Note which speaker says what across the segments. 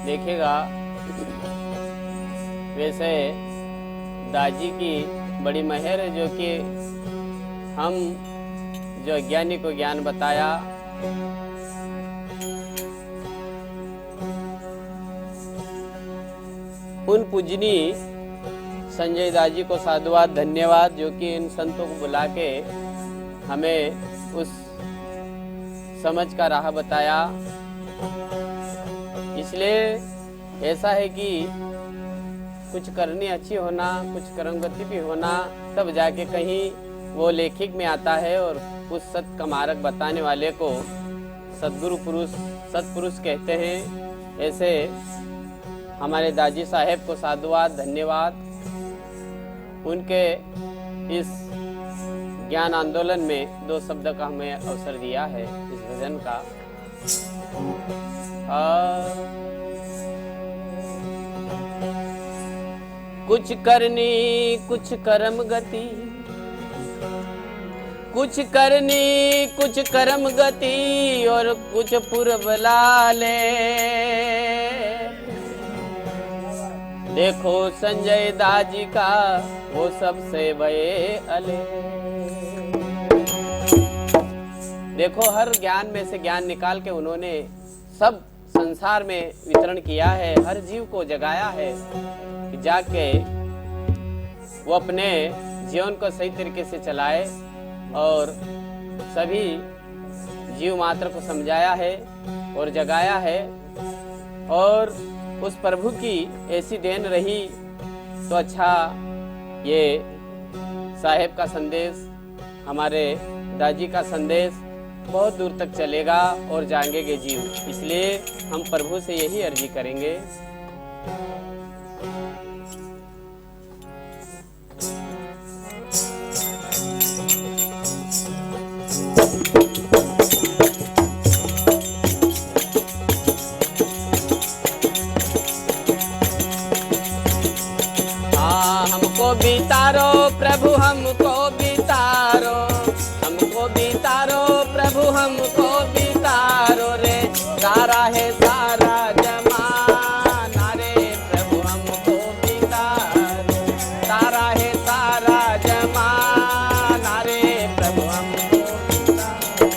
Speaker 1: देखेगा वैसे दाजी की बड़ी मेहर है जो कि हम जो अज्ञानी को ज्ञान बताया। उन पूजनी संजय दाजी को साधुवाद धन्यवाद जो कि इन संतों को बुला के हमें उस समझ का राह बताया। इसलिए ऐसा है कि कुछ करनी अच्छी होना, कुछ कर्मगति भी होना, तब जाके कहीं वो लेखिक में आता है। और उस सत का मार्ग बताने वाले को सदगुरु पुरुष सतपुरुष कहते हैं। ऐसे हमारे दाजी साहेब को साधुवाद धन्यवाद। उनके इस ज्ञान आंदोलन में 2 शब्द का हमें अवसर दिया है इस भजन का। कुछ करनी कुछ कर्म गति, कुछ करनी कुछ कर्म गति और कुछ पूर्व लाले। देखो संजय दाजी का वो सबसे भये अले। देखो हर ज्ञान में से ज्ञान निकाल के उन्होंने सब संसार में वितरण किया है, हर जीव को जगाया है कि जाके वो अपने जीवन को सही तरीके से चलाए। और सभी जीव मात्र को समझाया है और जगाया है। और उस प्रभु की ऐसी देन रही तो अच्छा ये साहेब का संदेश, हमारे दाजी का संदेश बहुत दूर तक चलेगा और जाएंगे जीव। इसलिए हम प्रभु से यही अर्जी करेंगे। बितारो प्रभु हमको बितारो, हमको बितारो प्रभु हमको बितारो रे। सारा है सारा जमाना रे प्रभु हमको बितारो। सारा है सारा जमाना रे प्रभु हमको बितारो।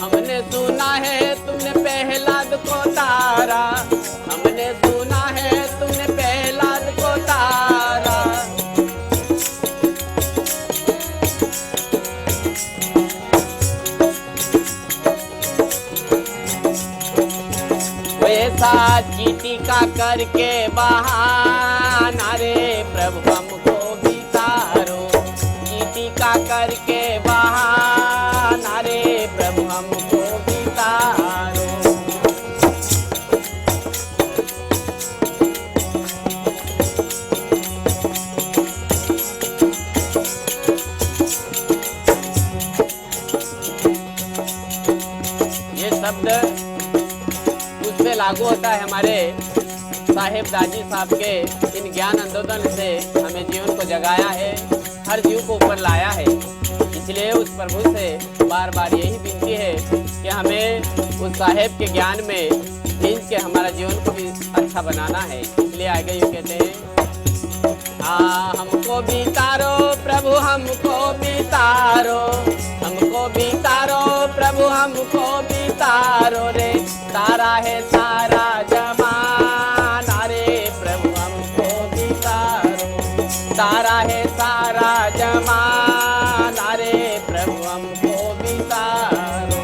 Speaker 1: हमने सुना है तुमने पहलाद को तारा। वैसा चीटी का करके बहाना रे प्रभु हमको बितारो। चीटी का करके बहाना रे प्रभु हमको बितारो। शब्द उस पे लागू होता है हमारे साहेब दाजी साहब के इन ज्ञान आंदोलन से हमें जीवन को जगाया है, हर जीव को ऊपर लाया है। इसलिए उस प्रभु से बार बार यही विनती है कि हमें उस साहेब के ज्ञान में खींच के हमारा जीवन को भी अच्छा बनाना है। इसलिए आगे यूँ कहते हैं, हमको बितारो प्रभु हमको बितारो, हमको बितारो प्रभु हमको बितारो रे। सारा है सारा जमाना रे प्रभु हमको बितारो। सारा है सारा जमाना रे प्रभु हमको बितारो।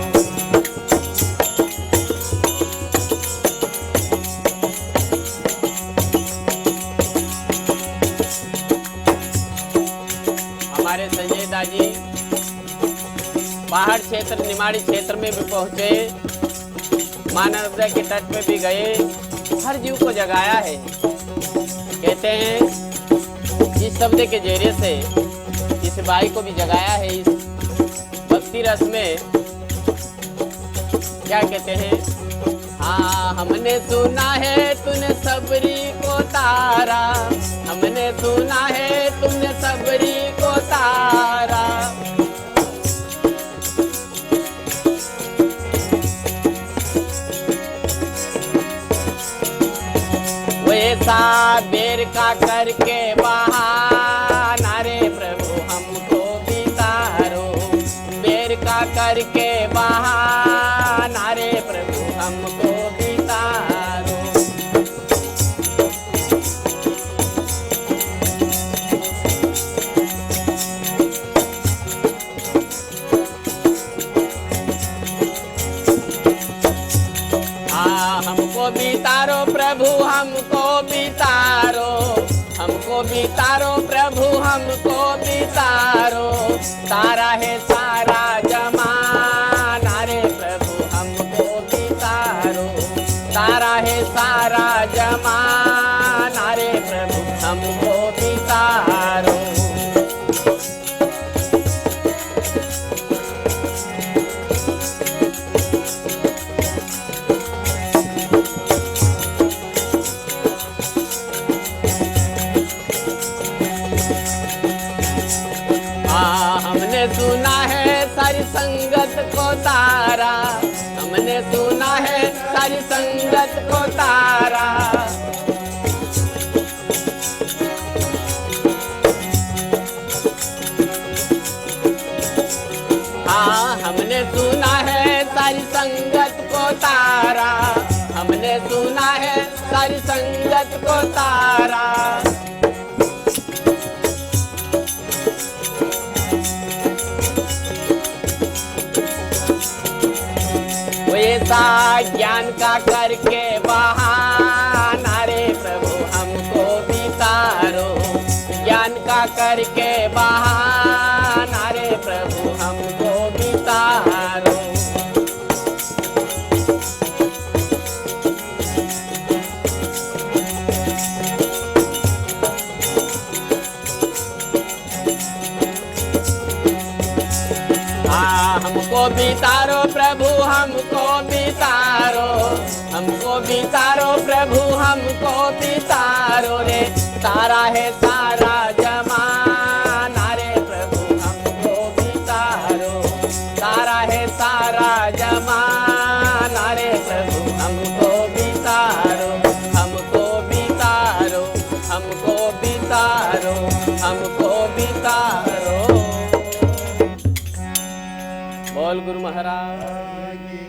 Speaker 1: हमारे संजय दाजी पहाड़ क्षेत्र निमाड़ी क्षेत्र में भी पहुंचे, मानवता के तट पे भी गए, हर जीव को जगाया है। कहते हैं इस शब्द के जरिए से, इस बाई को भी जगाया है इस भक्ति रस में। क्या कहते हैं? हाँ, हमने सुना है तूने सबरी को तारा, हमने सुना है तूने सबरी को तारा। वैसा बेर का करके बहाना रे प्रभु हमको भी तारो, बेर का करके बहाना रे प्रभु हमको भी तारो। हमको भी तारो प्रभु हमको भी तारो, हमको भी तारो प्रभु हमको भी तारो। तारा है सारा जमाना रे प्रभु हमको भी तारो, तारा है सारा जमाना रे प्रभु हमको भी तारो। हमने सुना है सारी संगत को तारा, हमने सुना है सारी संगत को तारा। हाँ, हमने सुना है सारी संगत को तारा, हमने सुना है सारी संगत को तारा। ऐसा ज्ञान का करके बहाना रे प्रभु हमको भी तारो, ज्ञान का करके बहाना रे प्रभु हमको भी तारो। हमको भी तारो प्रभु हमको भी तारो, हमको भी तारो प्रभु हमको भी तारो रे। तारा है सारा जमाना रे प्रभु हमको भी तारो, तारा है सारा जमाना रे प्रभु हमको भी तारो, हमको भी तारो, हमको भी तारो, हमको भी तारो। बोल गुरु महाराज।